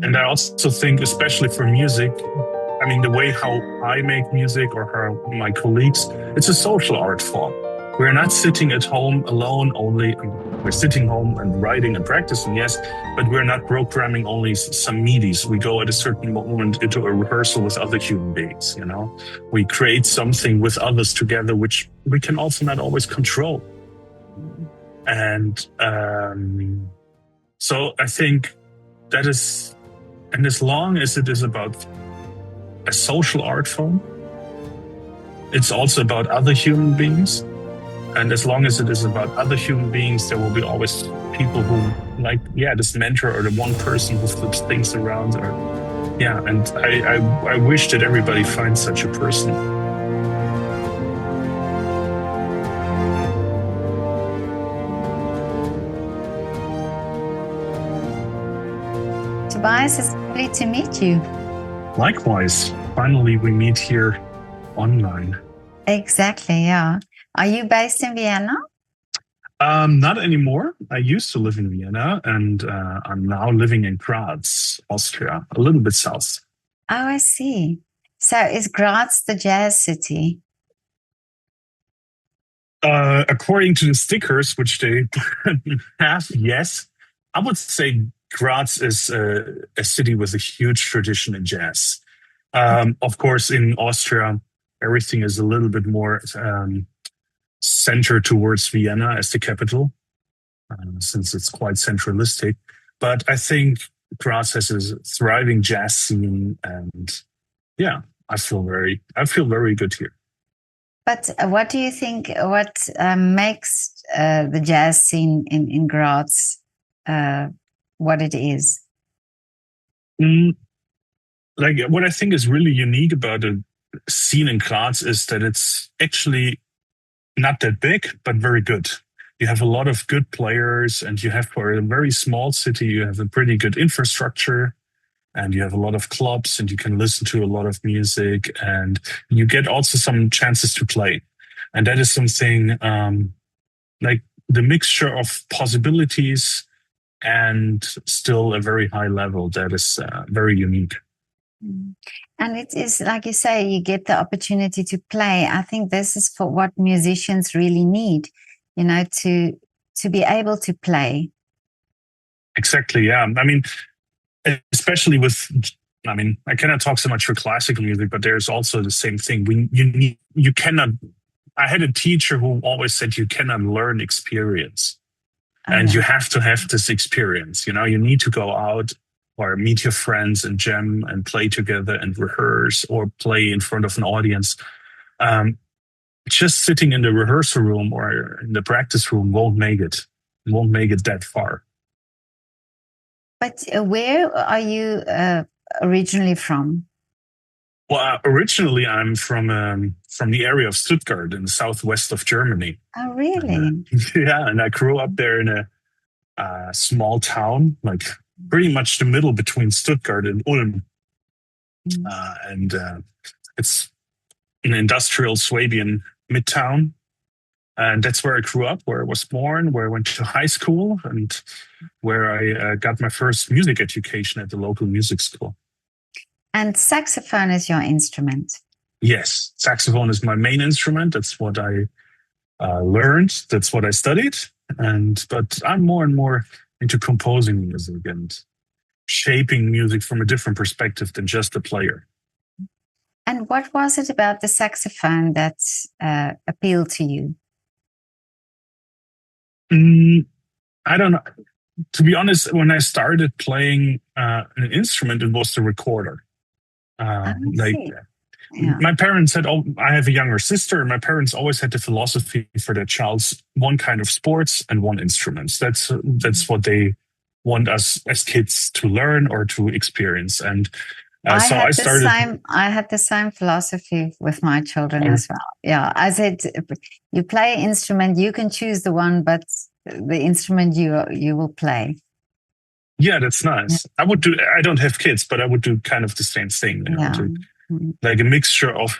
And I also think, especially for music, I mean, the way how I make music or how my colleagues, it's a social art form. We're not sitting at home alone only. We're sitting home and writing and practicing, yes, but we're not programming only some MIDIs. We go at a certain moment into a rehearsal with other human beings, you know? We create something with others together, which we can also not always control. And so I think that is, and as long as it is about a social art form, it's also about other human beings. And as long as it is about other human beings, there will be always people who like, this mentor or the one person who flips things around. Or, and I wish that everybody finds such a person. Tobias, it's lovely to meet you. Likewise. Finally, we meet here online. Exactly, yeah. Are you based in Vienna? Not anymore. I used to live in Vienna, and I'm now living in Graz, Austria, a little bit south. Oh, I see. So is Graz the jazz city? According to the stickers, which they have, yes. I would say Graz is a city with a huge tradition in jazz. Of course, in Austria, everything is a little bit more centered towards Vienna as the capital, since it's quite centralistic. But I think Graz has a thriving jazz scene, and I feel very good here. But what do you think? What makes the jazz scene in Graz what it is? Like, what I think is really unique about the scene in Graz is that it's actually not that big, but very good. You have a lot of good players, and you have, for a very small city, you have a pretty good infrastructure, and you have a lot of clubs, and you can listen to a lot of music, and you get also some chances to play. And that is something like the mixture of possibilities and still a very high level that is very unique. And it is, like you say, you get the opportunity to play. I think this is for what musicians really need, you know, to be able to play. Exactly, yeah. I mean, especially with, I cannot talk so much for classical music, but there's also the same thing. You cannot, I had a teacher who always said you cannot learn experience. And you have to have this experience, you know, you need to go out or meet your friends and jam and play together and rehearse or play in front of an audience. Just sitting in the rehearsal room or in the practice room won't make it that far. But where are you originally from? Well, originally I'm from the area of Stuttgart in the southwest of Germany. Oh, really? And I grew up there in a small town, like pretty much the middle between Stuttgart and Ulm. It's an industrial Swabian midtown. And that's where I grew up, where I was born, where I went to high school, and where I got my first music education at the local music school. And saxophone is your instrument? Yes, saxophone is my main instrument. That's what I learned. That's what I studied. But I'm more and more into composing music and shaping music from a different perspective than just a player. And what was it about the saxophone that appealed to you? I don't know. To be honest, when I started playing an instrument, it was the recorder. My parents had, I have a younger sister, and my parents always had the philosophy for their child's one kind of sports and one instrument. That's what they want us as kids to learn or to experience. And I had the same philosophy with my children as well. Yeah, I said, you play an instrument, you can choose the one, but the instrument you will play. Yeah, that's nice. Yeah. I don't have kids, but I would do kind of the same thing. You know, like a mixture of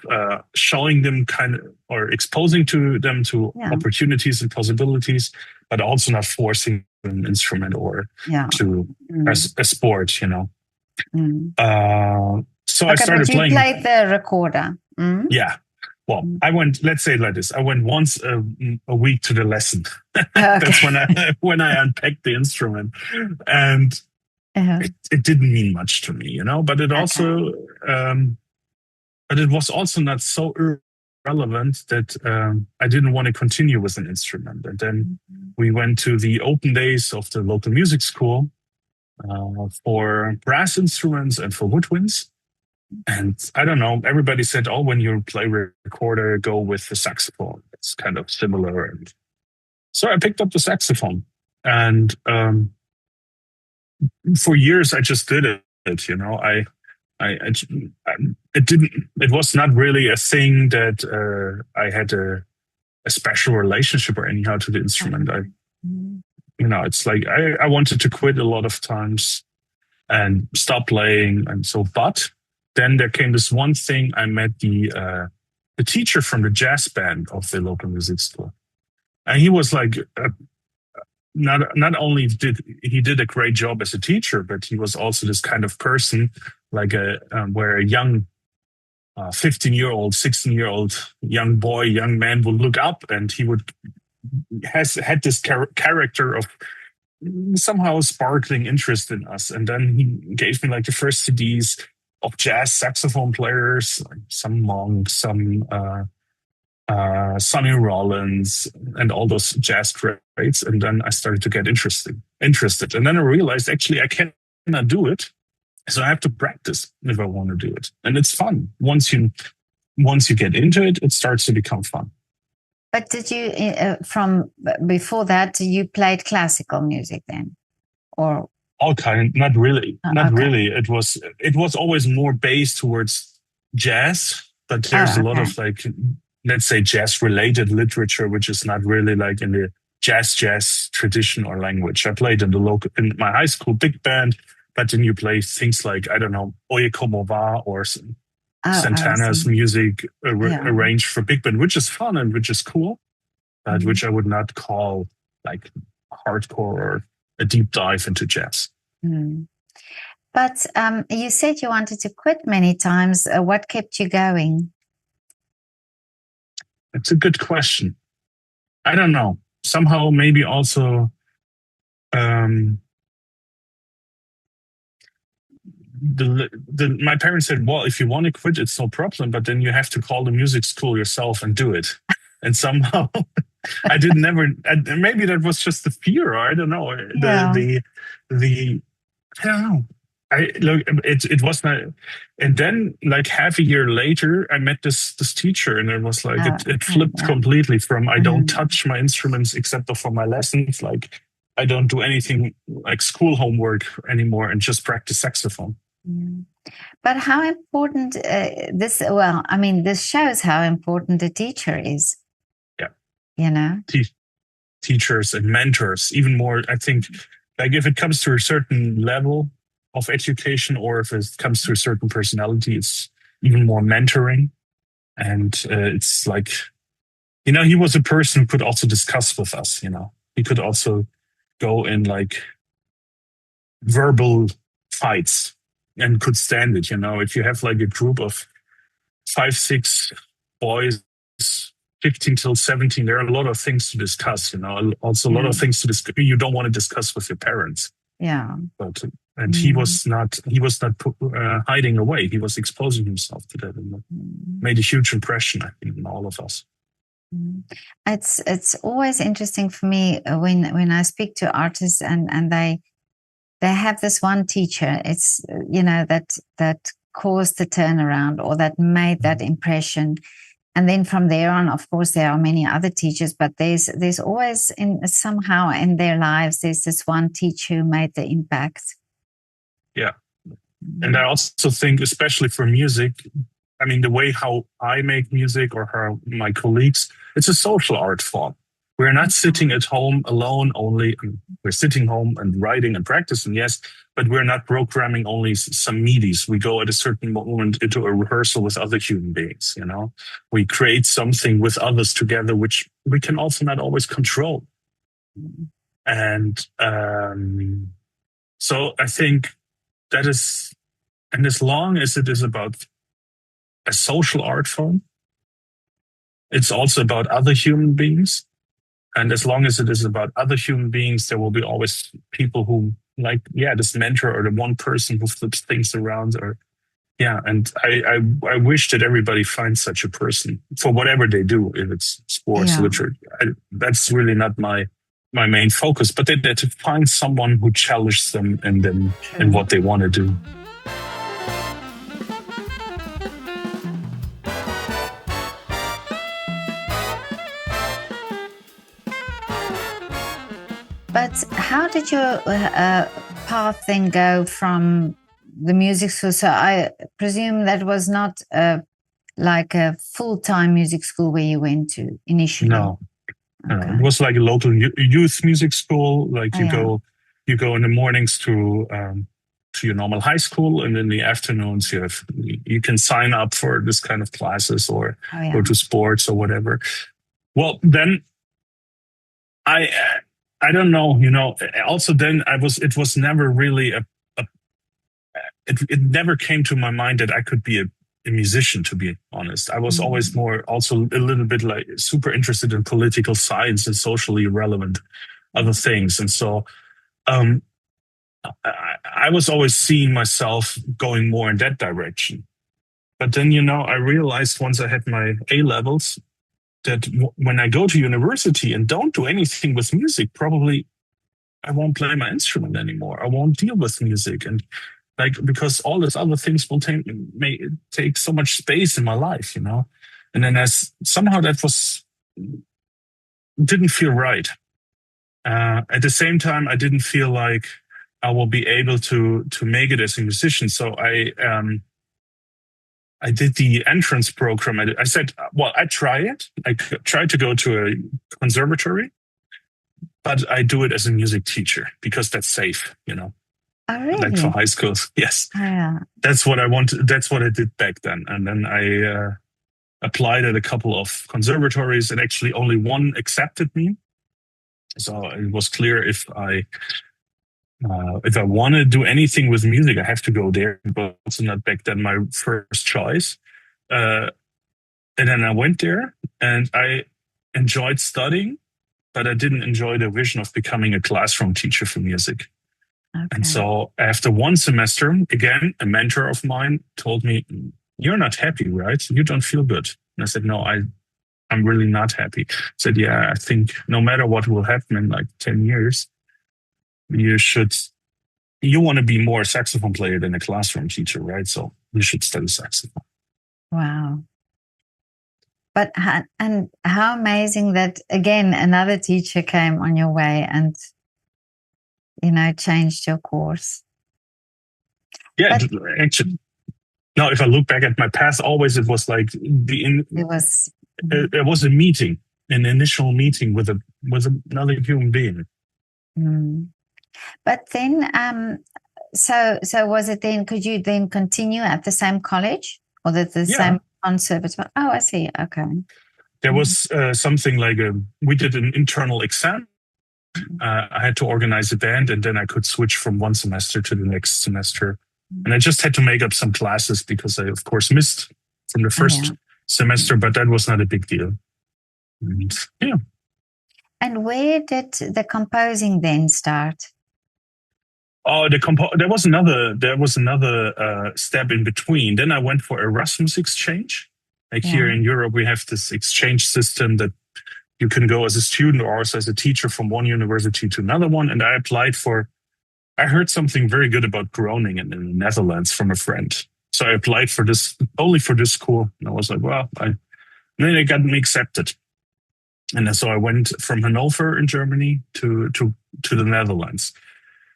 showing them or exposing them to opportunities and possibilities, but also not forcing an instrument or to a sport, you know. So I started but you playing. played the recorder. Yeah. Well, I went. Let's say it like this: I went once a week to the lesson. Okay. That's when I unpacked the instrument, and it didn't mean much to me, But it also, but it was also not so relevant that I didn't want to continue with an instrument. And then we went to the open days of the local music school for brass instruments and for woodwinds. And I don't know, everybody said, oh, when you play recorder, go with the saxophone. It's kind of similar. And so I picked up the saxophone. And for years, I just did it, it was not really a thing that I had a special relationship or anyhow to the instrument. It's like I wanted to quit a lot of times and stop playing. And so, but then there came this one thing. I met the teacher from the jazz band of the local music school. And he was like, not only did he did a great job as a teacher, but he was also this kind of person, like where a young 15-year-old, 16-year-old young man would look up, and he had this character of somehow sparkling interest in us. And then he gave me like the first CDs of jazz saxophone players, like some Monk, some Sonny Rollins, and all those jazz greats. And then I started to get interested. And then I realized actually I cannot do it. So I have to practice if I want to do it. And it's fun. Once you get into it, it starts to become fun. But did you, from before that, you played classical music then? Or all kind? Not really. Not really. It was always more based towards jazz, but there's a lot of like, let's say, jazz-related literature, which is not really like in the jazz tradition or language. I played in my high school big band, but then you play things like, I don't know, Oye Como Va or Santana's music arranged for big band, which is fun and which is cool, but which I would not call like hardcore or a deep dive into jazz. But you said you wanted to quit many times. What kept you going? It's a good question. I don't know. Somehow, maybe also my parents said, well, if you want to quit, it's no problem, but then you have to call the music school yourself and do it. And somehow I maybe that was just the fear, or I don't know. I don't know. It was not, and then like half a year later, I met this teacher, and it was like it flipped completely from I don't touch my instruments except for my lessons, like I don't do anything like school homework anymore, and just practice saxophone. But how important this? Well, I mean, this shows how important a teacher is. Yeah, teachers and mentors, even more. I think, like if it comes to a certain level of education, or if it comes to a certain personality, it's even more mentoring. And it's like, he was a person who could also discuss with us, he could also go in like verbal fights and could stand it. If you have like a group of 5-6 boys, 15 till 17, there are a lot of things to discuss, also a lot of things to discuss you don't want to discuss with your parents. And he was not hiding away. He was exposing himself to that, and made a huge impression, I think, on all of us. It's always interesting for me when I speak to artists and they have this one teacher. It's that caused the turnaround, or that made that impression. And then from there on, of course, there are many other teachers, but there's always somehow in their lives, there's this one teacher who made the impact. Yeah. And I also think, especially for music, I mean, the way how I make music or how my colleagues, it's a social art form. We're not sitting at home alone only. We're sitting home and writing and practicing, yes, but we're not programming only some MIDIs. We go at a certain moment into a rehearsal with other human beings, We create something with others together, which we can also not always control. And so I think that is And as long as it is about a social art form, it's also about other human beings. And as long as it is about other human beings, there will be always people who like, this mentor or the one person who flips things around, or and I wish that everybody finds such a person for whatever they do, if it's sports, literature. That's really not my main focus, but they to find someone who challenges them in what they want to do. But how did your path then go from the music school? So I presume that was not like a full-time music school where you went to initially. No, it was like a local youth music school. Like you go in the mornings to your normal high school, and in the afternoons you can sign up for this kind of classes or go to sports or whatever. Well, then I don't know, also then it was never really it never came to my mind that I could be a musician, to be honest. I was always more also a little bit like super interested in political science and socially relevant other things. And so I was always seeing myself going more in that direction. But then, I realized once I had my A levels, that when I go to university and don't do anything with music, probably I won't play my instrument anymore. I won't deal with music, and because all these other things will take so much space in my life, And then somehow that didn't feel right. At the same time, I didn't feel like I will be able to make it as a musician. So I did the entrance program. I said, well, I try it. I tried to go to a conservatory, but I do it as a music teacher because that's safe, Oh, really? Like for high schools. Yes. Oh, yeah. That's what I wanted. That's what I did back then. And then I applied at a couple of conservatories, and actually only one accepted me. So it was clear if I want to do anything with music, I have to go there. But also not back then my first choice. And then I went there, and I enjoyed studying, but I didn't enjoy the vision of becoming a classroom teacher for music. Okay. And so after one semester, again, a mentor of mine told me, "You're not happy, right? You don't feel good." And I said, "No, I'm really not happy." I said, "Yeah, I think no matter what will happen in like 10 years, you want to be more a saxophone player than a classroom teacher, right? So you should study saxophone." Wow. But and how amazing that, again, another teacher came on your way and, changed your course. Yeah, actually, no, if I look back at my past, always it was like it was a meeting, an initial meeting with another human being. But then, so was it then, could you then continue at the same college or the same conservatoire? Oh, I see. Okay. There was something like we did an internal exam. I had to organize a band, and then I could switch from one semester to the next semester. And I just had to make up some classes because I, of course, missed from the first semester, but that was not a big deal. And, And where did the composing then start? Oh, there was another step in between. Then I went for Erasmus exchange. Like here in Europe, we have this exchange system that you can go as a student or also as a teacher from one university to another one. And I applied I heard something very good about Groningen in the Netherlands from a friend. So I applied for this, only for this school. And I was like, well, and then they got me accepted. And so I went from Hanover in Germany to the Netherlands.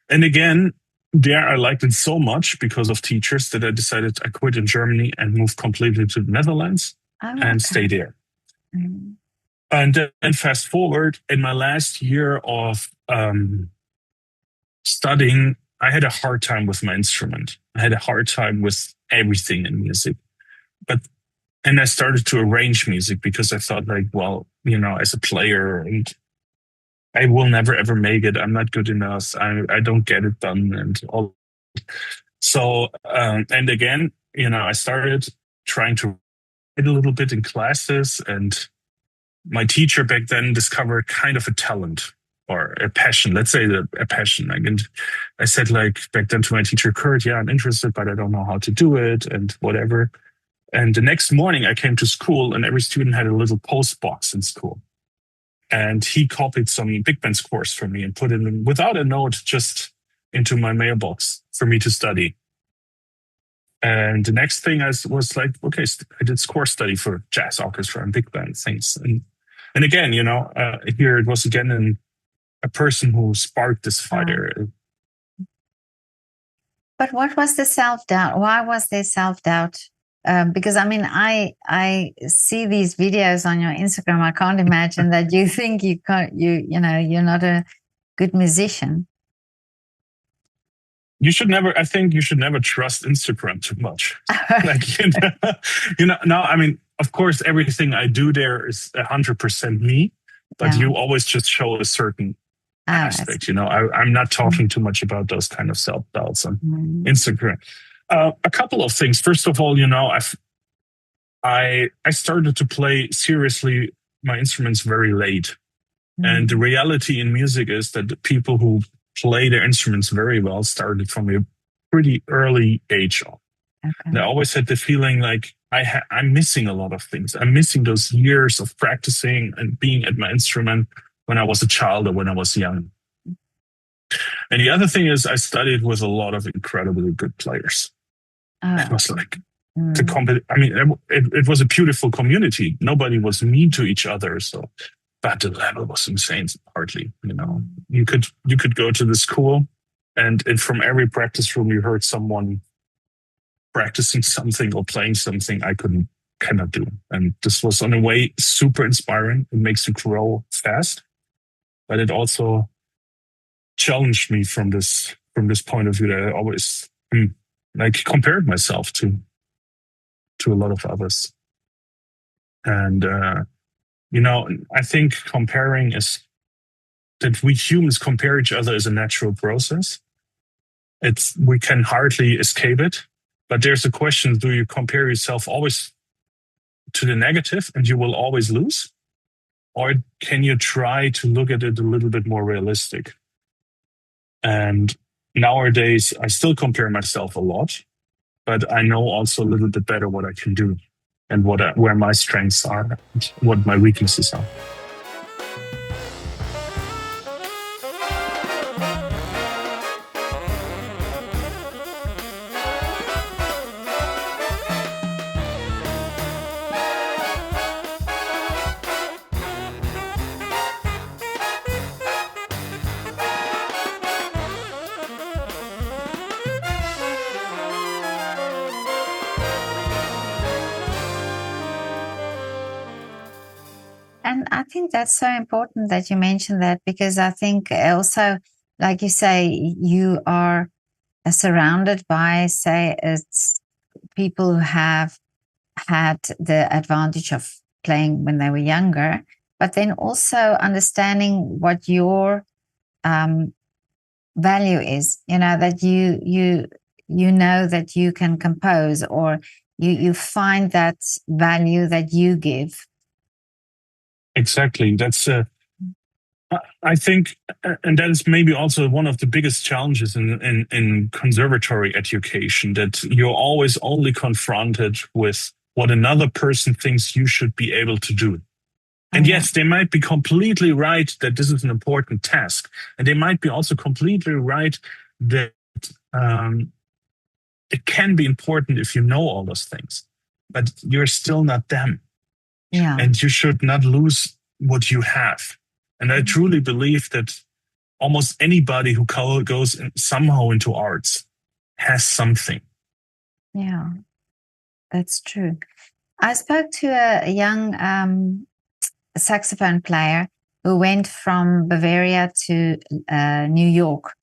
And again, there I liked it so much because of teachers that I decided I quit in Germany and moved completely to the Netherlands and stay there. Mm-hmm. And then fast forward, in my last year of studying, I had a hard time with my instrument. I had a hard time with everything in music. And I started to arrange music because I thought like, well, as a player, and I will never ever make it. I'm not good enough. I don't get it done and all. So, and again, I started trying to write a little bit in classes, and my teacher back then discovered kind of a talent or a passion. Let's say a passion. And I said back then to my teacher, Kurt, yeah, I'm interested, but I don't know how to do it and whatever. And the next morning I came to school and every student had a little post box in school. And he copied some big band scores for me and put it in without a note, just into my mailbox for me to study. And the next thing I was like, okay, I did score study for jazz orchestra and big band things. And again, here it was again a person who sparked this fire. But what was the self-doubt? Why was there self-doubt? Because I mean, I see these videos on your Instagram. I can't imagine that you think you're not a good musician. I think you should never trust Instagram too much. No, I mean, of course, everything I do there is 100% me, but you always just show a certain aspect. I'm not talking too much about those kind of self-doubts on Instagram. A couple of things. First of all, I started to play seriously my instruments very late. And the reality in music is that the people who play their instruments very well started from a pretty early age on. Okay. And I always had the feeling like I'm missing a lot of things. I'm missing those years of practicing and being at my instrument when I was a child or when I was young. And the other thing is I studied with a lot of incredibly good players. It was like it was a beautiful community. Nobody was mean to each other. But the level was insane, partly. You could go to the school and from every practice room you heard someone practicing something or playing something I cannot do. And this was in a way super inspiring. It makes you grow fast, but it also challenged me from this point of view that I always compared myself to a lot of others. And I think comparing is that we humans compare each other is a natural process. We can hardly escape it. But there's a question, do you compare yourself always to the negative and you will always lose? Or can you try to look at it a little bit more realistic? And nowadays, I still compare myself a lot, but I know also a little bit better what I can do and where my strengths are, and what my weaknesses are. And I think that's so important that you mentioned that, because I think also, like you say, you are surrounded by, say, it's people who have had the advantage of playing when they were younger, but then also understanding what your value is, that you know that you can compose, or you find that value that you give. Exactly. That's, I think, and that is maybe also one of the biggest challenges in conservatory education, that you're always only confronted with what another person thinks you should be able to do. And yes, they might be completely right that this is an important task. And they might be also completely right that it can be important if you know all those things. But you're still not them. Yeah. And you should not lose what you have. And I truly believe that almost anybody who goes somehow into arts has something. Yeah, that's true. I spoke to a young saxophone player who went from Bavaria to New York.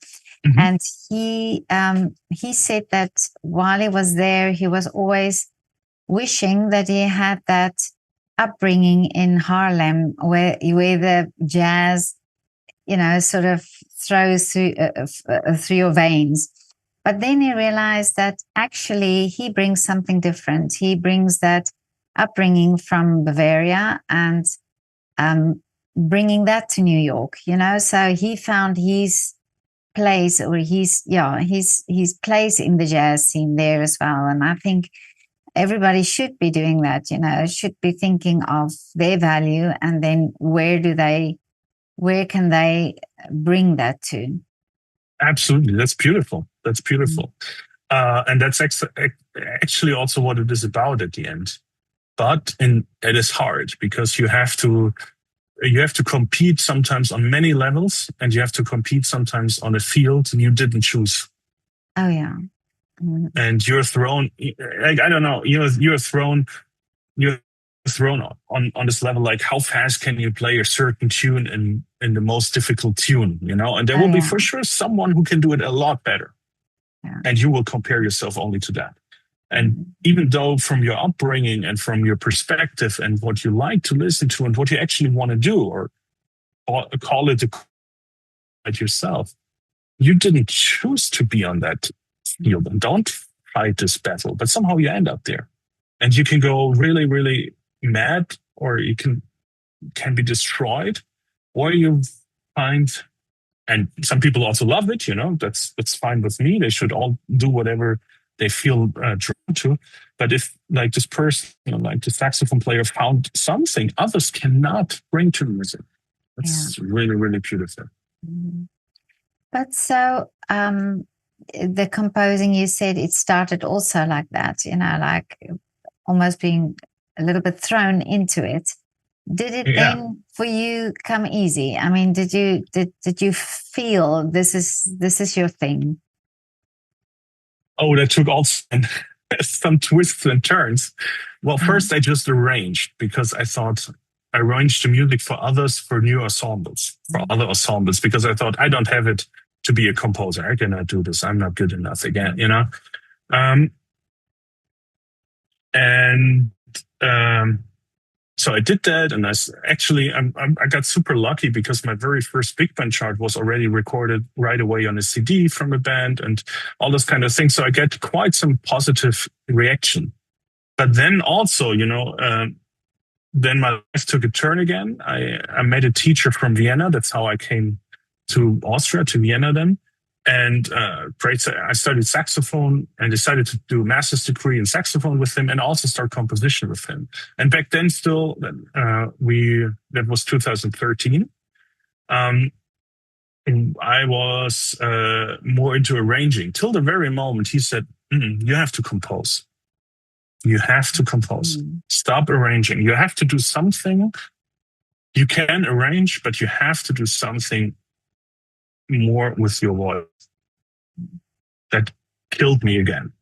Mm-hmm. And he said that while he was there, he was always wishing that he had that upbringing in Harlem, where the jazz, sort of throws through your veins. But then he realized that actually he brings something different. He brings that upbringing from Bavaria and bringing that to New York, So he found his place, or his place in the jazz scene there as well. And I think everybody should be doing that, should be thinking of their value, and then where can they bring that to? Absolutely. That's beautiful. That's beautiful. And that's actually also what it is about at the end. But it is hard because you have to compete sometimes on many levels, and you have to compete sometimes on a field you didn't choose. Oh yeah. And you're thrown, like, I don't know, you're thrown on this level, like how fast can you play a certain tune in the most difficult tune, and there will be for sure someone who can do it a lot better. Yeah. And you will compare yourself only to that. And even though from your upbringing and from your perspective and what you like to listen to and what you actually want to do, or call it yourself, you didn't choose to be on that field, and don't fight this battle, but somehow you end up there. And you can go really, really mad, or you can be destroyed, or you find, and some people also love it, that's fine with me. They should all do whatever they feel drawn to. But if, like, this person, like the saxophone player, found something others cannot bring to music, that's really, really beautiful. But so the composing, you said it started also like that, like almost being a little bit thrown into it. Did it then for you come easy? I mean, did you feel this is your thing? Oh, that took also some twists and turns. Well, first I just arranged, because I thought I arranged the music for others, for new ensembles, for other ensembles, because I thought I don't have it to be a composer. I cannot do this. I'm not good enough again, So I did that, and I got super lucky, because my very first big band chart was already recorded right away on a CD from a band and all this kind of thing. So I get quite some positive reaction. But then also, then my life took a turn again. I met a teacher from Vienna. That's how I came to Austria, to Vienna then. And I studied saxophone and decided to do a master's degree in saxophone with him, and also start composition with him. And back then still, that was 2013. And I was more into arranging, till the very moment he said, you have to compose. You have to compose. Stop arranging. You have to do something. You can arrange, but you have to do something more with your voice. That killed me again.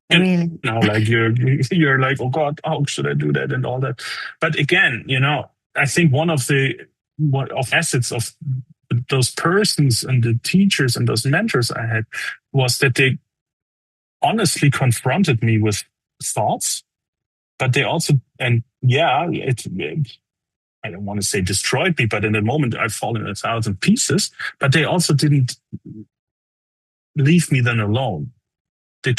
And really? Now, like, you're like, oh God, how should I do that and all that? But again, I think one of assets of those persons and the teachers and those mentors I had was that they honestly confronted me with thoughts, but they also, and I don't want to say destroyed me, but in the moment I've fallen in 1,000 pieces, but they also didn't leave me then alone. They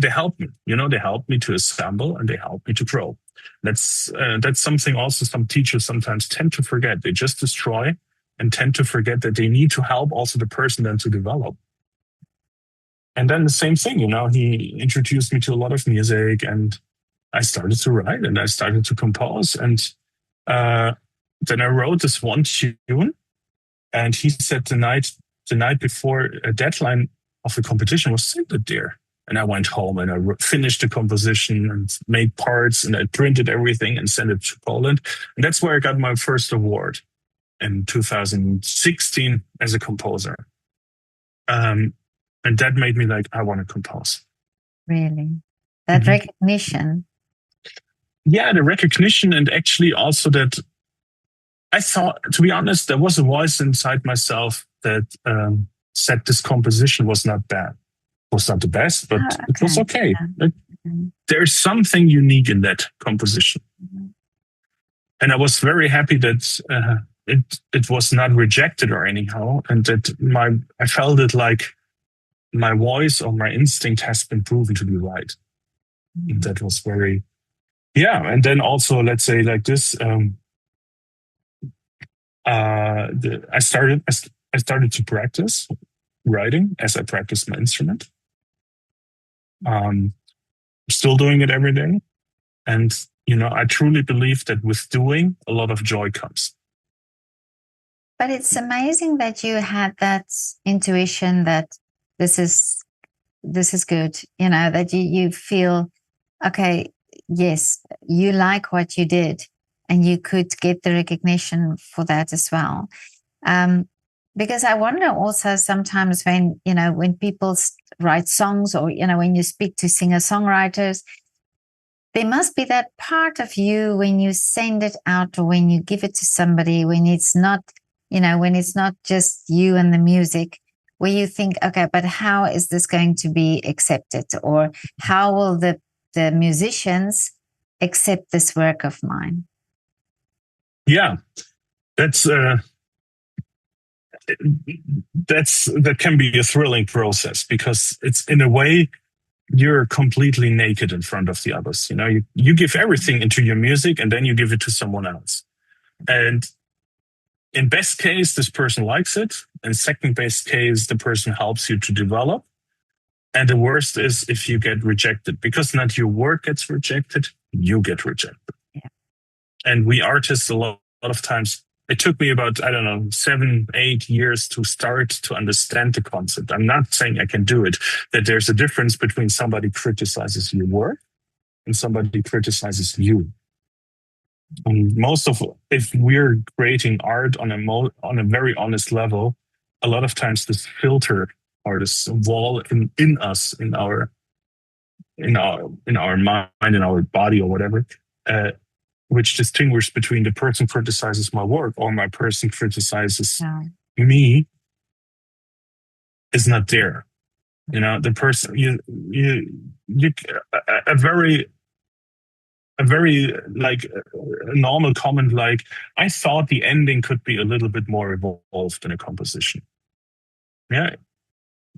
helped me, they helped me to assemble, and they helped me to grow. That's something also some teachers sometimes tend to forget. They just destroy and tend to forget that they need to help also the person then to develop. And then the same thing, he introduced me to a lot of music, and I started to write and I started to compose. And then I wrote this one tune, and he said the night before a deadline of the competition was, send it there. And I went home and I finished the composition and made parts, and I printed everything and sent it to Poland. And that's where I got my first award in 2016 as a composer. And that made me like, I want to compose. Really? That recognition? Yeah, the recognition, and actually also that I thought, to be honest, there was a voice inside myself that said this composition was not bad. It was not the best, but it was okay. Yeah. There's something unique in that composition. And I was very happy that it was not rejected or anyhow, and that I felt it like my voice or my instinct has been proven to be right. And that was very, and then also, let's say like this, I started to practice writing as I practiced my instrument. Still doing it every day. And, I truly believe that with doing, a lot of joy comes. But it's amazing that you had that intuition that this is good, that you feel, okay, yes, you like what you did and you could get the recognition for that as well. Because I wonder also sometimes when people write songs or, when you speak to singer-songwriters, there must be that part of you when you send it out or when you give it to somebody, when it's not, when it's not just you and the music, where you think, okay, but how is this going to be accepted? Or how will the musicians accept this work of mine? Yeah, that can be a thrilling process, because it's, in a way, you're completely naked in front of the others. You give everything into your music and then you give it to someone else. And in best case, this person likes it. In second best case, the person helps you to develop. And the worst is if you get rejected, because not your work gets rejected, you get rejected. Yeah. And we artists, a lot of times, it took me about, 7-8 years to start to understand the concept. I'm not saying I can do it, that there's a difference between somebody criticizes your work and somebody criticizes you. And if we're creating art on a very honest level, a lot of times this filter or this wall in us, in our mind, in our body or whatever, which distinguishes between the person criticizes my work or my person criticizes me, is not there. The person, a very like a normal comment, like, I thought the ending could be a little bit more evolved in a composition. Yeah,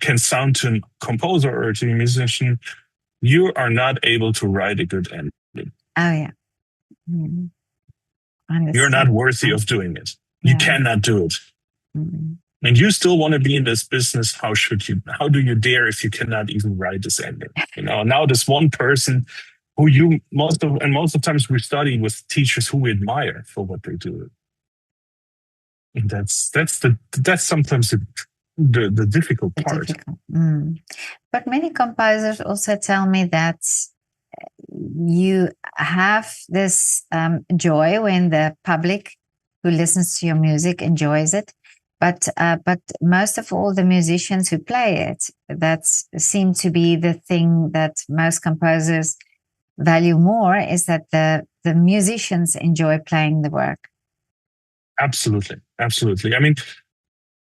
can sound to a composer or to a musician, you are not able to write a good ending. Oh yeah. You're not worthy of doing it. You cannot do it. And you still want to be in this business. How do you dare if you cannot even write this ending? Now this one person who most of the times we study with teachers who we admire for what they do. And that's sometimes the difficult part. But many composers also tell me that you have this joy when the public who listens to your music enjoys it, but most of all, the musicians who play it, that seem to be the thing that most composers value more, is that the musicians enjoy playing the work. Absolutely. I mean,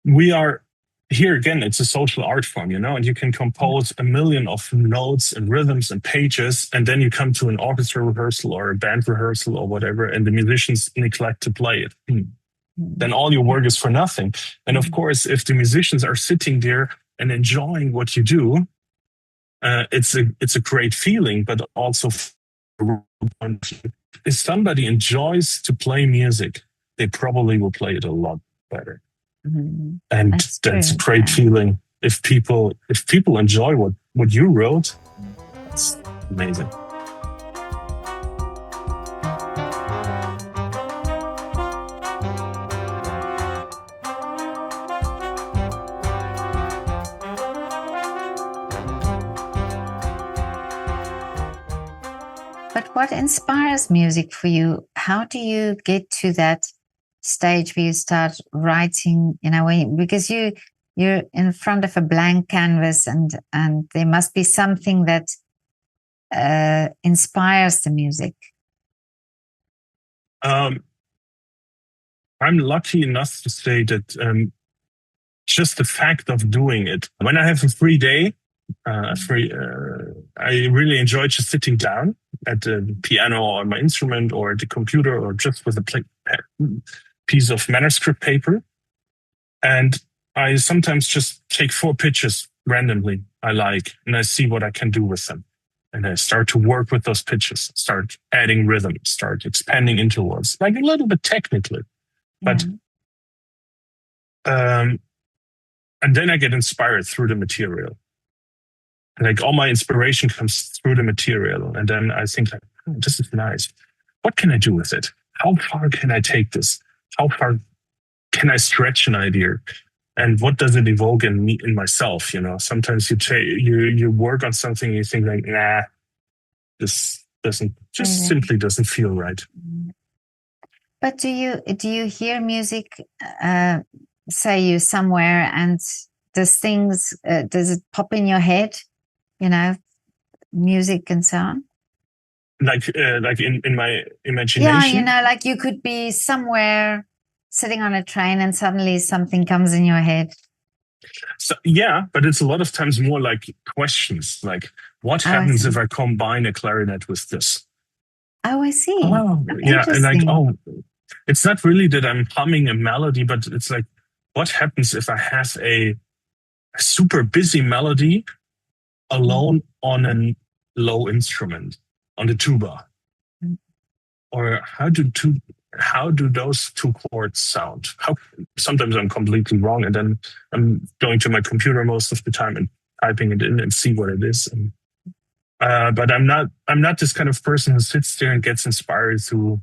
we are here again, it's a social art form, and you can compose a million of notes and rhythms and pages, and then you come to an orchestra rehearsal or a band rehearsal or whatever, and the musicians neglect to play it. Then all your work is for nothing. And of course, if the musicians are sitting there and enjoying what you do, it's a great feeling, but also if somebody enjoys to play music, they probably will play it a lot better. And that's a great feeling. If people enjoy what you wrote, it's amazing. But what inspires music for you? How do you get to that stage where you start writing in a way, because you're in front of a blank canvas, and there must be something that inspires the music? I'm lucky enough to say that just the fact of doing it, when I have a free day, I really enjoy just sitting down at the piano or my instrument or the computer or just with a piece of manuscript paper. And I sometimes just take 4 pictures randomly I like, and I see what I can do with them. And I start to work with those pitches, start adding rhythm, start expanding intervals, like a little bit technically. But and then I get inspired through the material. Like all my inspiration comes through the material. And then I think, like, oh, this is nice. What can I do with it? How far can I take this? How far can I stretch an idea? And what does it evoke in me, in myself? You know, sometimes you work on something and you think like, nah, this simply doesn't feel right. But do you hear music? Say you somewhere, and does it pop in your head? You know, music and so on. Like in my imagination. Yeah, you know, like you could be somewhere sitting on a train and suddenly something comes in your head. So, yeah, but it's a lot of times more like questions, like what happens if I combine a clarinet with this? Oh, I see. Oh, yeah, and like, it's not really that I'm humming a melody, but it's like, what happens if I have a super busy melody alone on a low instrument, on the tuba? Or how do those two chords sound? Sometimes I'm completely wrong, and then I'm going to my computer most of the time and typing it in and see what it is. And, but I'm not this kind of person who sits there and gets inspired through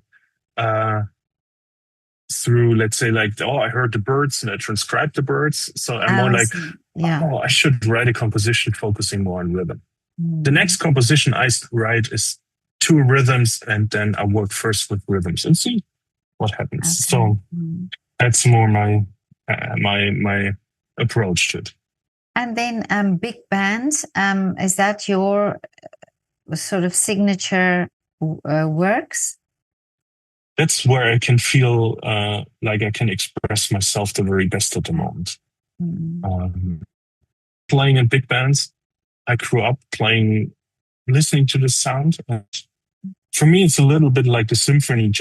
let's say like, oh, I heard the birds and I transcribed the birds. So I'm more like, oh, I should write a composition focusing more on rhythm. The next composition I write is 2 rhythms, and then I work first with rhythms and see what happens. So that's more my approach to it. And then big bands, is that your sort of signature works? That's where I can feel like I can express myself the very best at the moment. Playing in big bands, I grew up listening to the sound. And for me, it's a little bit like the symphony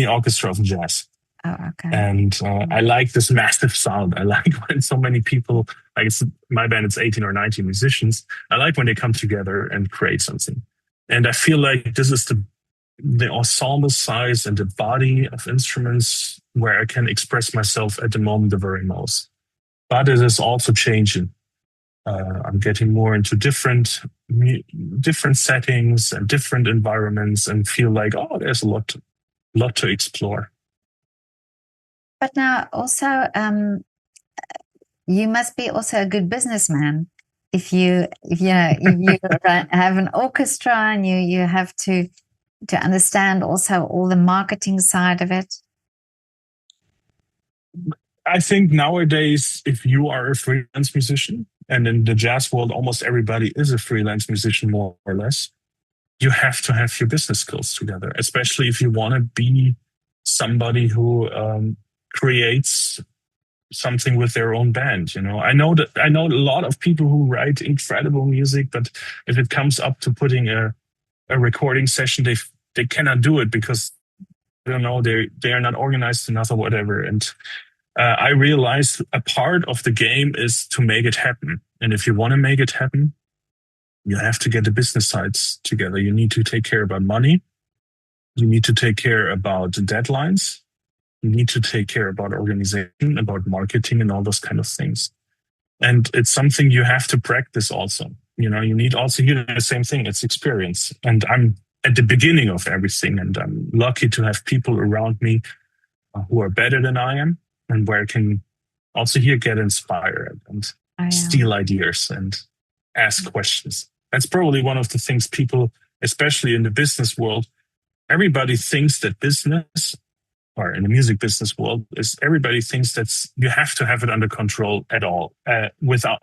orchestra of jazz. Oh, okay. And I like this massive sound. I like when so many people, like my band, it's 18 or 19 musicians. I like when they come together and create something. And I feel like this is the ensemble size and the body of instruments where I can express myself at the moment the very most. But it is also changing. I'm getting more into different settings and different environments, and feel like, oh, there's a lot to explore. But now also, you must be also a good businessman if you have an orchestra and you have to understand also all the marketing side of it. I think nowadays, if you are a freelance musician, and in the jazz world, almost everybody is a freelance musician, more or less, you have to have your business skills together, especially if you want to be somebody who creates something with their own band. You know, I know a lot of people who write incredible music, but if it comes up to putting a recording session, they cannot do it because, I don't know, they are not organized enough or whatever. And I realized a part of the game is to make it happen. And if you want to make it happen, you have to get the business sides together. You need to take care about money. You need to take care about deadlines. You need to take care about organization, about marketing, and all those kind of things. And it's something you have to practice also. You know, you need also here the same thing. It's experience. And I'm at the beginning of everything. And I'm lucky to have people around me who are better than I am, and where I can also here get inspired and steal ideas and ask questions. That's probably one of the things people, especially in the business world, everybody thinks that business, or in the music business world, is everybody thinks that you have to have it under control at all, without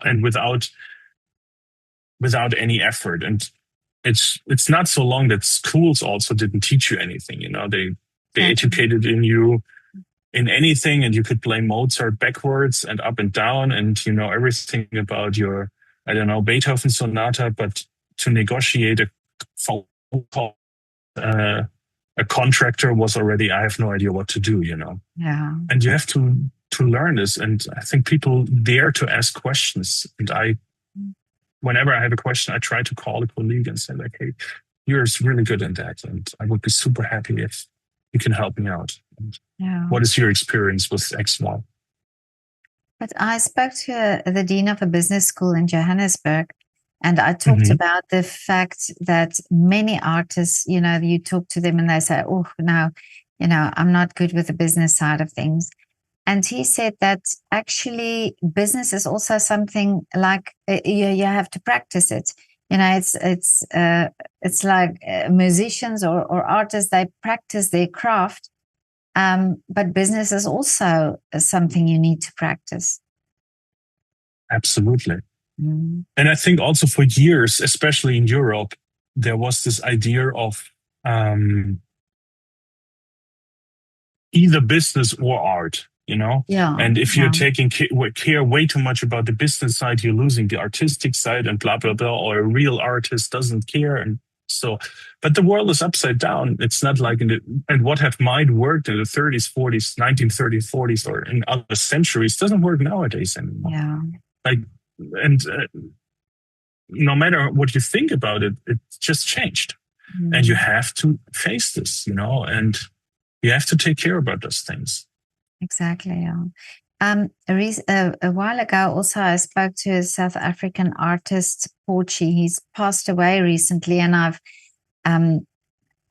any effort. And it's not so long that schools also didn't teach you anything. You know, they educated in you in anything, and you could play Mozart backwards and up and down, and you know everything about your, I don't know, Beethoven sonata. But to negotiate a phone call, a contractor was already, I have no idea what to do, you know. Yeah. And you have to to learn this. And I think people dare to ask questions. And whenever I have a question, I try to call a colleague and say like, hey, you're really good in that. And I would be super happy if you can help me out. And what is your experience with XY? But I spoke to the dean of a business school in Johannesburg, and I talked about the fact that many artists, you talk to them and they say, oh, no, I'm not good with the business side of things. And he said that actually business is also something like you have to practice it. It's like musicians or artists, they practice their craft. But business is also something you need to practice. Absolutely. And I think also for years, especially in Europe, there was this idea of either business or art, Yeah. And if you're taking care way too much about the business side, you're losing the artistic side and blah, blah, blah, or a real artist doesn't care. And so, but the world is upside down. It's not like and what might worked in the 30s, 40s, 1930s, 40s, or in other centuries doesn't work nowadays anymore. Yeah. And no matter what you think about it, it's just changed. And you have to face this, and you have to take care about those things. Exactly. Yeah. A while ago, also, I spoke to a South African artist, Porchi. He's passed away recently, and I've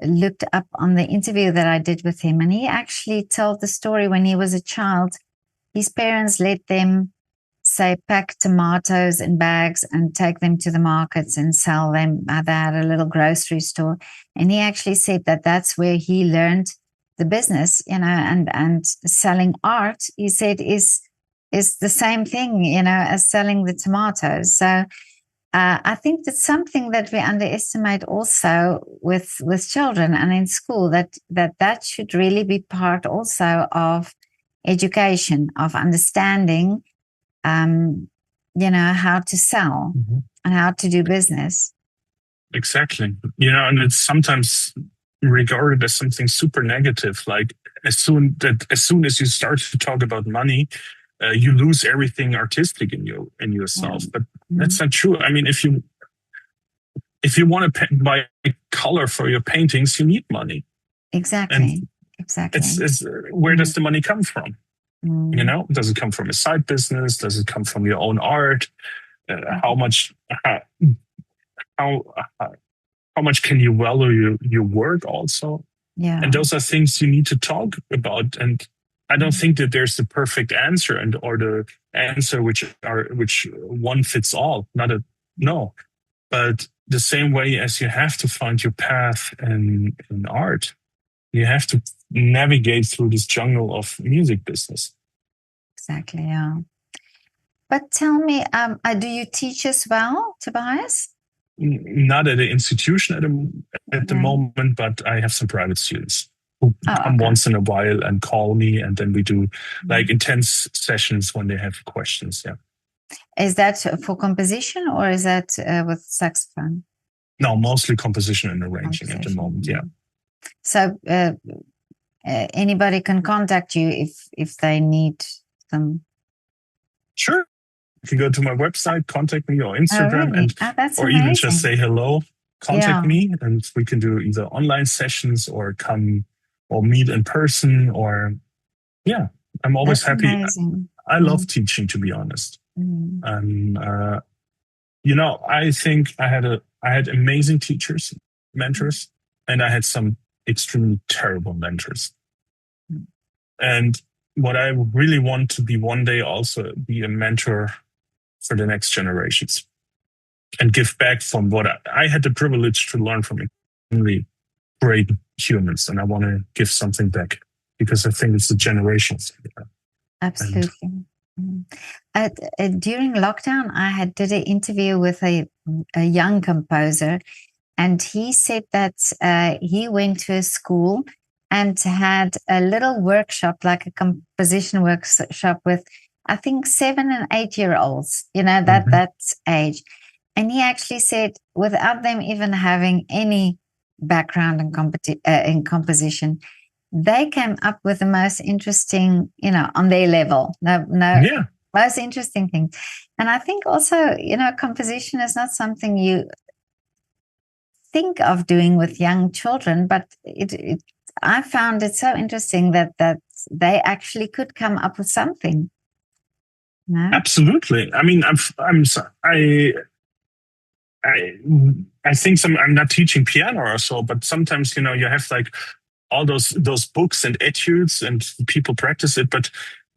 looked up on the interview that I did with him. And he actually told the story when he was a child. His parents let them, say, pack tomatoes in bags and take them to the markets and sell them. They had a little grocery store. And he actually said that that's where he learned the business, and selling art, he said, is the same thing, as selling the tomatoes. So I think that's something that we underestimate also with children and in school, that should really be part also of education, of understanding, how to sell and how to do business. Exactly. And it's sometimes regarded as something super negative. Like as soon as you start to talk about money, you lose everything artistic in yourself. But that's not true. I mean, if you want to buy color for your paintings, you need money. Exactly. It's where does the money come from? Does it come from a side business? Does it come from your own art? How much can you value your work also? Yeah. And those are things you need to talk about. And I don't think that there's the perfect answer or the answer which one fits all. No. But the same way as you have to find your path in art, you have to navigate through this jungle of music business. Exactly, yeah. But tell me, do you teach as well, Tobias? Not at an institution at the moment, but I have some private students who come once in a while and call me, and then we do like intense sessions when they have questions. Yeah. Is that for composition or is that with saxophone? No, mostly composition and arranging at the moment. Yeah. So anybody can contact you if they need some. Sure. You can go to my website, contact me, or Instagram, or amazing. even just say hello. Contact me, and we can do either online sessions or come or meet in person. Or I'm always happy. Amazing. I love teaching, to be honest. And I think I had amazing teachers, mentors, and I had some extremely terrible mentors. And what I really want to be one day also be a mentor for the next generations and give back from what I had the privilege to learn from extremely great humans. And I want to give something back because I think it's a generational thing. Absolutely. During lockdown, I did an interview with a young composer, and he said that he went to a school and had a little workshop, like a composition workshop with, I think, 7 and 8 year olds, that age. And he actually said, without them even having any background in composition, they came up with the most interesting, on their level. Most interesting things. And I think also, composition is not something you think of doing with young children, but I found it so interesting that they actually could come up with something. No? Absolutely. I mean, I think I'm not teaching piano or so, but sometimes, you have like all those books and etudes and people practice it. But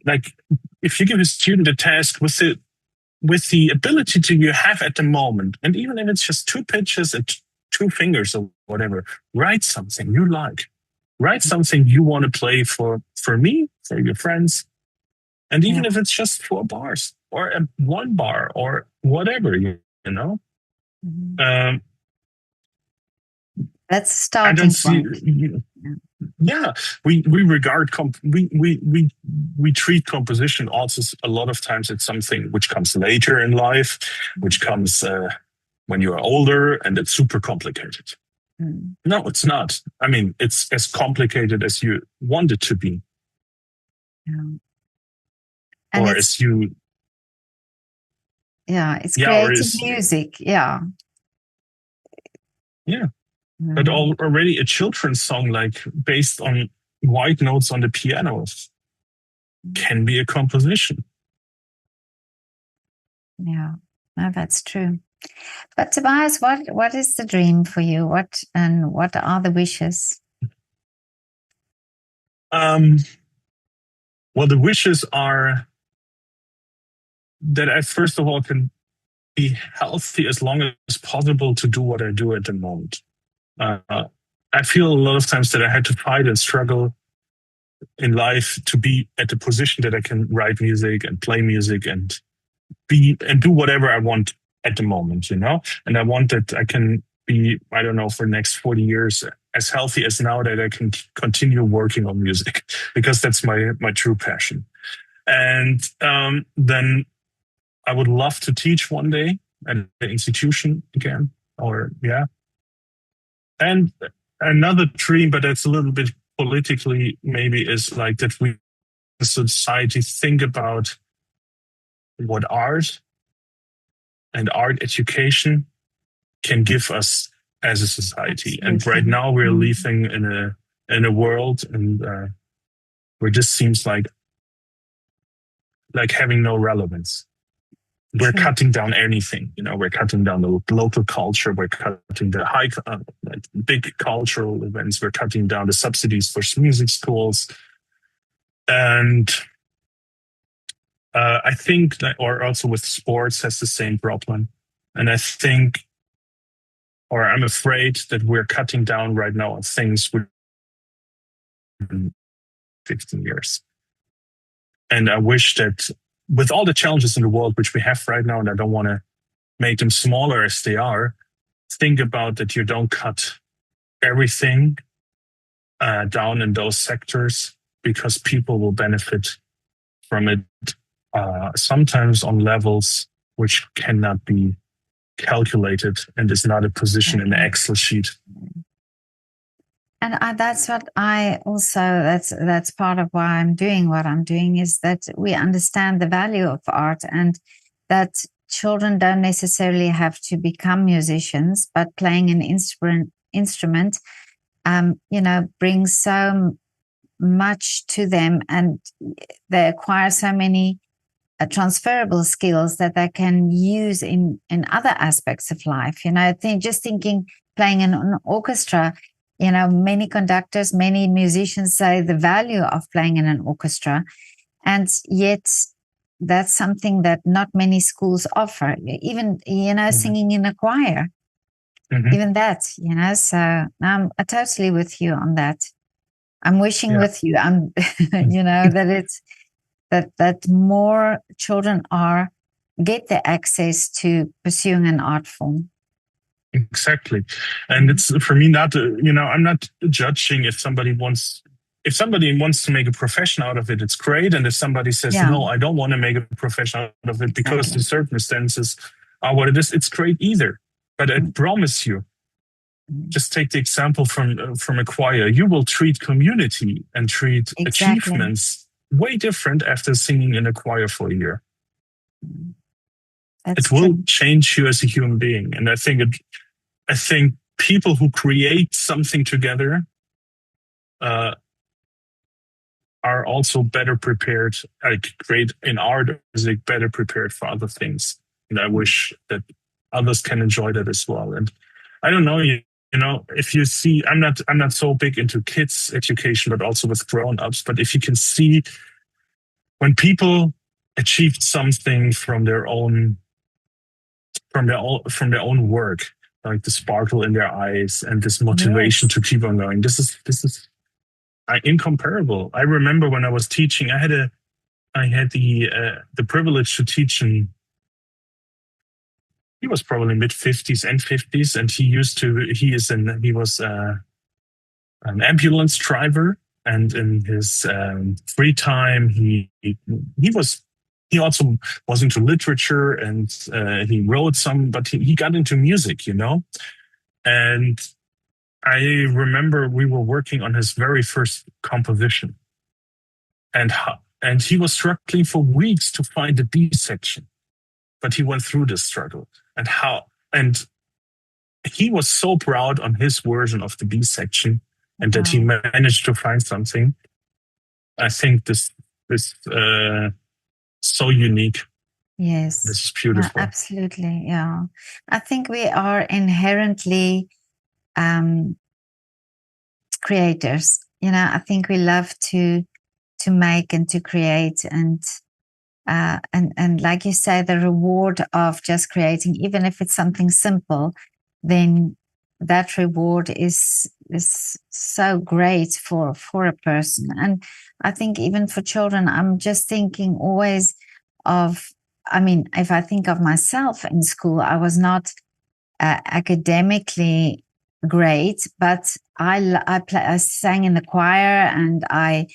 like, if you give a student a task with the ability you have at the moment, and even if it's just 2 pitches and 2 fingers or whatever, write something you like. Write something you want to play for me, for your friends. And even if it's just 4 bars or 1 bar or whatever, you know. Mm-hmm. That's a starting point. Yeah, we regard we treat composition also a lot of times it's something which comes later in life, which comes when you are older, and it's super complicated. No, it's not. I mean, it's as complicated as you want it to be. Yeah. Or as you... Yeah, it's creative music. Yeah. Yeah. But already a children's song, like based on white notes on the piano, can be a composition. Yeah, no, that's true. But Tobias, what is the dream for you? What are the wishes? Well, the wishes are that I first of all can be healthy as long as possible to do what I do at the moment. I feel a lot of times that I had to fight and struggle in life to be at the position that I can write music and play music and do whatever I want at the moment, And I want that I can be, I don't know, for the next 40 years as healthy as now, that I can continue working on music, because that's my true passion. And then I would love to teach one day at the institution again, And another dream, but that's a little bit politically maybe, is like that we, as a society, think about what art and art education can give us as a society. Absolutely. And right now we're living in a world and where it just seems like having no relevance. We're cutting down anything, we're cutting down the local culture. We're cutting the big cultural events. We're cutting down the subsidies for music schools. And I think or also with sports has the same problem. And I think, or I'm afraid that we're cutting down right now on things within 15 years. And I wish that with all the challenges in the world, which we have right now, and I don't want to make them smaller as they are, think about that you don't cut everything down in those sectors, because people will benefit from it, sometimes on levels which cannot be calculated and is not a position in the Excel sheet. And that's what I also, that's part of why I'm doing what I'm doing, is that we understand the value of art, and that children don't necessarily have to become musicians, but playing an instrument, brings so much to them, and they acquire so many transferable skills that they can use in other aspects of life. Just thinking, playing in an orchestra, many conductors, many musicians say the value of playing in an orchestra, and yet that's something that not many schools offer. Even, singing in a choir, even that, so I'm totally with you on that. I'm wishing with you, that it's, that more children get the access to pursuing an art form. Exactly. And it's, for me, not, I'm not judging if somebody wants to make a profession out of it, it's great. And if somebody says, no, I don't want to make a profession out of it because the circumstances are what it is, it's great either. But I promise you, just take the example from a choir. You will treat community and treat achievements way different after singing in a choir for a year. That's it will true. change you as a human being. And I think people who create something together are also better prepared, like great in art, is like better prepared for other things. And I wish that others can enjoy that as well. And I don't know, you know, if you see, I'm not so big into kids education, but also with grown-ups. But if you can see when people achieved something from their own work, like the sparkle in their eyes and this motivation to keep on going, this is incomparable. I remember when I was teaching, I had the privilege to teach him. He was probably mid-50s and 50s, and he was an ambulance driver, and in his free time, he also was into literature, and he wrote some, but he got into music, you know. And I remember we were working on his very first composition, and he was struggling for weeks to find the B section, but he went through this struggle. And he was so proud on his version of the B section, and that he managed to find something. I think this so unique. Yes, this is beautiful. Absolutely, yeah. I think we are inherently creators. You know, I think we love to make and to create, and like you say, the reward of just creating, even if it's something simple, then that reward is so great for a person. And I think even for children, I'm just thinking always of, I mean, if I think of myself in school, I was not academically great, but I sang in the choir, and I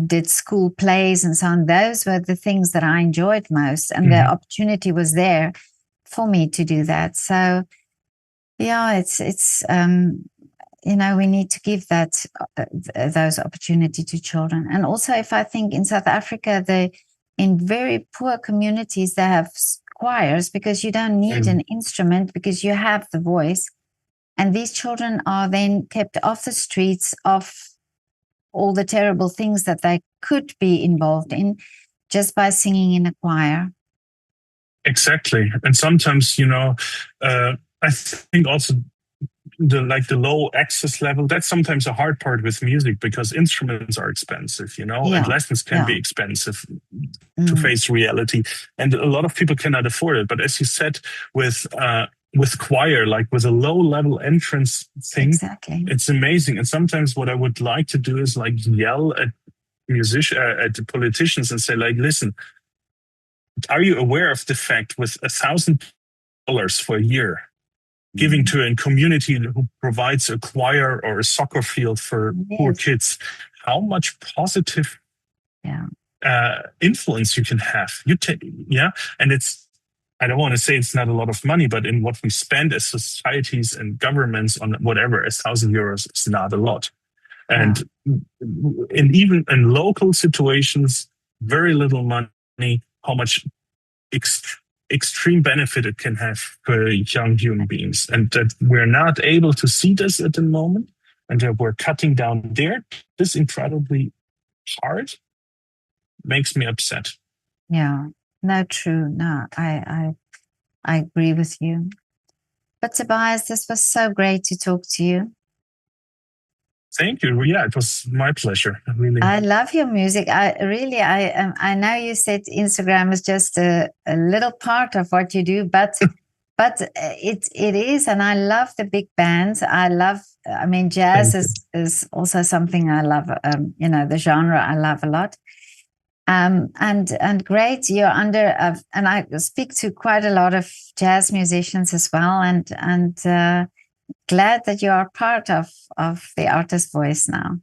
did school plays and so on. Those were the things that I enjoyed most, and the opportunity was there for me to do that. So yeah, it's we need to give those opportunity to children. And also, if I think in South Africa, in very poor communities, they have choirs, because you don't need an instrument, because you have the voice. And these children are then kept off the streets, off all the terrible things that they could be involved in, just by singing in a choir. Exactly. And sometimes, I think also the low access level, that's sometimes a hard part with music, because instruments are expensive, and lessons can be expensive to face reality. And a lot of people cannot afford it. But as you said, with choir, like with a low level entrance thing, it's amazing. And sometimes what I would like to do is like yell at at the politicians and say, like, listen, are you aware of the fact, with $1,000 for a year, giving to a community who provides a choir or a soccer field for poor kids, how much positive influence you can have? And I don't want to say it's not a lot of money, but in what we spend as societies and governments on whatever, €1,000 is not a lot. And even in local situations, very little money, how much extreme benefit it can have for young human beings. And that we're not able to see this at the moment, and that we're cutting down this incredibly hard, makes me upset. Yeah, no, true. No, I agree with you. But Tobias, this was so great to talk to you. Thank you. Yeah, it was my pleasure. Really, I love your music. I know you said Instagram is just a little part of what you do, but it is, and I love the big bands. Jazz is also something I love. The genre I love a lot. And great, you're under, and I speak to quite a lot of jazz musicians as well, and glad that you are part of the Artist Voice now.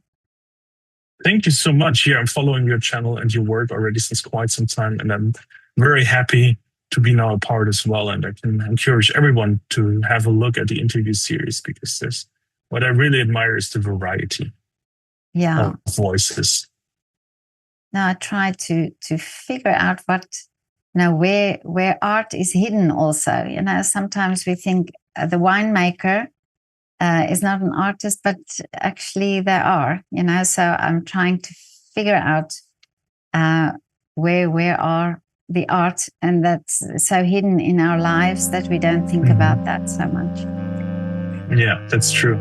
Thank you so much. Yeah, I'm following your channel and your work already since quite some time, and I'm very happy to be now a part as well. And I can encourage everyone to have a look at the interview series, because there's, what I really admire is the variety of voices. Now I try to figure out what, where art is hidden also. Sometimes we think the winemaker is not an artist, but actually they are, so I'm trying to figure out where are the art, and that's so hidden in our lives that we don't think about that so much. Yeah, that's true.